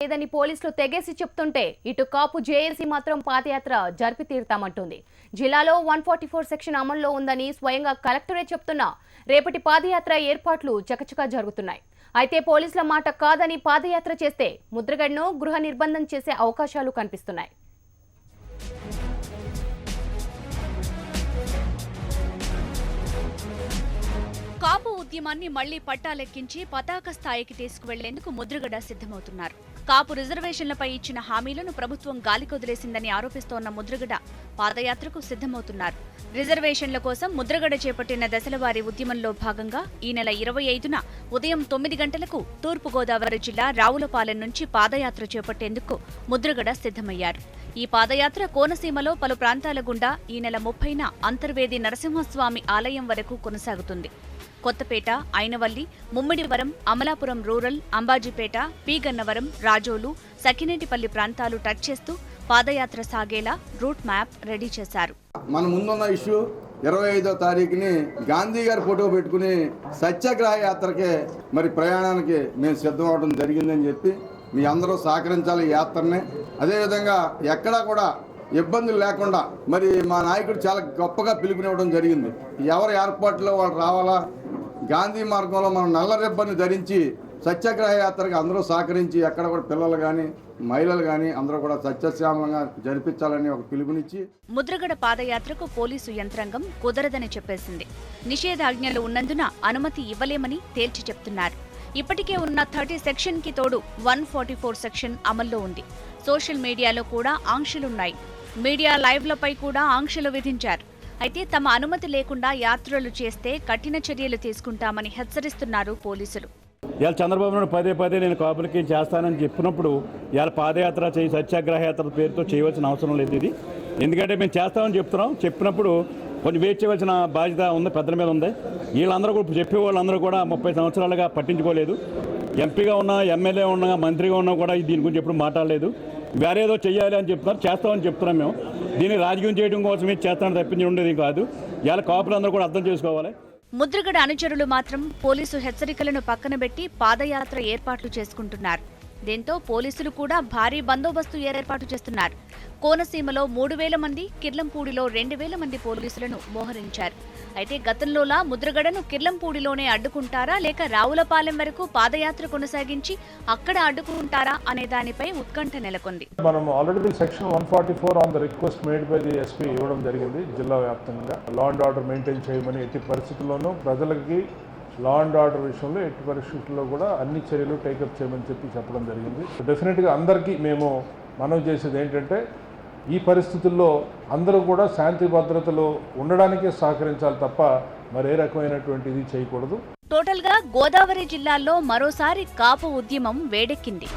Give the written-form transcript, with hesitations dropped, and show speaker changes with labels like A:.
A: లేదని పోలీసులు తెగేసి చెప్తుంటే ఇటు కాపు జేఏసీ మాత్రం పాదయాత్ర జరిపి తీరుతామంటుంది. జిల్లాలో 144 సెక్షన్ అమల్లో ఉందని స్వయంగా కలెక్టరే చెప్తున్నా రేపటి పాదయాత్ర ఏర్పాట్లు చకచకా జరుగుతున్నాయి. అయితే పోలీసుల మాట కాదని పాదయాత్ర చేస్తే ముద్రగడను గృహ నిర్బంధం చేసే అవకాశాలు కనిపిస్తున్నాయి.
B: కాపు ఉద్యమాన్ని మళ్లీ పట్టాలెక్కించి పతాక స్థాయికి తీసుకువెళ్లేందుకు ముద్రగడ సిద్ధమవుతున్నారు. కాపు రిజర్వేషన్లపై ఇచ్చిన హామీలను ప్రభుత్వం గాలికొదిలేసిందని ఆరోపిస్తోన్న ముద్రగడ పాదయాత్రకు సిద్ధమవుతున్నారు. రిజర్వేషన్ల కోసం ముద్రగడ చేపట్టిన దశలవారీ ఉద్యమంలో భాగంగా ఈ నెల 25న ఉదయం 9 గంటలకు తూర్పుగోదావరి జిల్లా రావులపాలెం నుంచి పాదయాత్ర చేపట్టేందుకు ముద్రగడ సిద్ధమయ్యారు. ఈ పాదయాత్ర కోనసీమలో పలు ప్రాంతాల గుండా ఈ నెల 30న అంతర్వేది నరసింహస్వామి ఆలయం వరకు కొనసాగుతుంది. కొత్తపేట, ఐనవల్లి, ముమ్మిడివరం, అమలాపురం రూరల్, అంబాజీపేట, పి గన్నవరం, రాజోలు, సకినేటిపల్లి ప్రాంతాలు టచ్ చేస్తూ పాదయాత్ర సాగేలా రూట్ మ్యాప్ రెడీ చేశారు.
C: మన ముందున్న ఇష్యూ 25వ తారీఖుని గాంధీ గారి ఫోటో పెట్టుకుని సత్యాగ్రహ యాత్రకే మరి ప్రయాణానికి మేము సిద్ధం అవడం జరిగిందని చెప్పి మీ అందరూ సహకరించాలి ఈ యాత్రని. అదేవిధంగా ఎక్కడా కూడా ఇబ్బందులు లేకుండా మరి మా నాయకుడు చాలా గొప్పగా పిలుపునివ్వడం జరిగింది. ఎవరి ఏర్పాట్లో వాళ్ళు రావాలా, గాంధీ మార్గంలో మనం నల్ల రిబ్బన్ని ధరించి సత్యాగ్రహ యాత్రకి అందరూ సహకరించి ఎక్కడ కూడా పిల్లలు కానీ మహిళలు కానీ అందరూ కూడా సత్యశ్యామలంగా జరిపించాలని ఒక పిలుపునిచ్చి
B: ముద్రగడ పాదయాత్రకు పోలీసు యంత్రాంగం కుదరదని చెప్పేసింది. నిషేధాజ్ఞలు ఉన్నందున అనుమతి ఇవ్వలేమని తేల్చి చెప్తున్నారు. ఇప్పటికే ఉన్న 30 సెక్షన్ కి తోడు 144 సెక్షన్ అమల్లో ఉంది. సోషల్ మీడియాలో కూడా ఆంక్షలున్నాయి. మీడియా లైవ్లపై కూడా ఆంక్షలు విధించారు. అయితే తమ అనుమతి లేకుండా యాత్రలు చేస్తే కఠిన చర్యలు తీసుకుంటామని హెచ్చరిస్తున్నారు పోలీసులు.
D: ఇవాళ చంద్రబాబు నాయుడు పదే నేను కాపులకి చేస్తానని చెప్పినప్పుడు ఇవాళ పాదయాత్ర చేయి సత్యాగ్రహ యాత్ర పేరుతో చేయవలసిన అవసరం లేదు. ఇది ఎందుకంటే మేము చేస్తామని చెప్తున్నాం. చెప్పినప్పుడు కొంచెం వెయిట్ చేయవలసిన బాధ్యత ఉంది, పెద్దల మీద ఉంది. వీళ్ళందరూ కూడా చెప్పేవాళ్ళందరూ కూడా 30 సంవత్సరాలుగా పట్టించుకోలేదు. ఎంపీగా ఉన్నా, ఎమ్మెల్యే ఉన్నా, మంత్రిగా ఉన్నా కూడా దీని గురించి ఎప్పుడు మాట్లాడలేదు. వేరేదో చెయ్యాలి అని చెప్తున్నారు, చేస్తామని చెప్తున్నాం. మేము దీన్ని రాజకీయం చేయడం కోసమే చేస్తామని తప్పించి ఉండేది కాదు. ఇవాళ కాపులందరూ కూడా అర్థం చేసుకోవాలి.
B: ముద్రగడ అనుచరులు మాత్రం పోలీసు హెచ్చరికలను పక్కన పెట్టి పాదయాత్ర ఏర్పాట్లు చేసుకుంటున్నారు. దీంతో పోలీసులు కూడా భారీ బందోబస్తు ఏర్పాటు చేస్తున్నారు. కోనసీమలో 3000 మంది, కిర్లంపూడిలో 2000 మంది పోలీసులను మోహరించారు. అయితే గతంలోలా ముద్రగడను కిర్లంపూడిలోనే అడ్డుకుంటారా లేక రావులపాలెం వరకు పాదయాత్ర కొనసాగించి అక్కడ అడ్డుకుంటారా అనే దానిపై ఉత్కంఠ నెలకొంది.
E: మనం already section 144 on the request made by the SP ఇవ్వడం జరిగింది. జిల్లా వ్యాప్తంగా లా అండ్ ఆర్డర్ మెయింటైన్ చేయమని ఎట్టి పరిస్థితుల్లోనూ ప్రజలకి లా అండ్ ఆర్డర్ విషయంలో ఎట్టి పరిస్థితుల్లో కూడా అన్ని చర్యలు టేకప్ చేయమని చెప్పడం జరిగింది. డెఫినెట్గా అందరికీ మేము మనవి చేసేది ఏంటంటే ఈ పరిస్థితుల్లో అందరూ కూడా శాంతి భద్రతలో ఉండడానికే సహకరించాలి తప్ప మరే రకమైనటువంటి ఇది చేయకూడదు.
B: టోటల్గా గోదావరి జిల్లాలో మరోసారి కాపు ఉద్యమం వేడెక్కింది.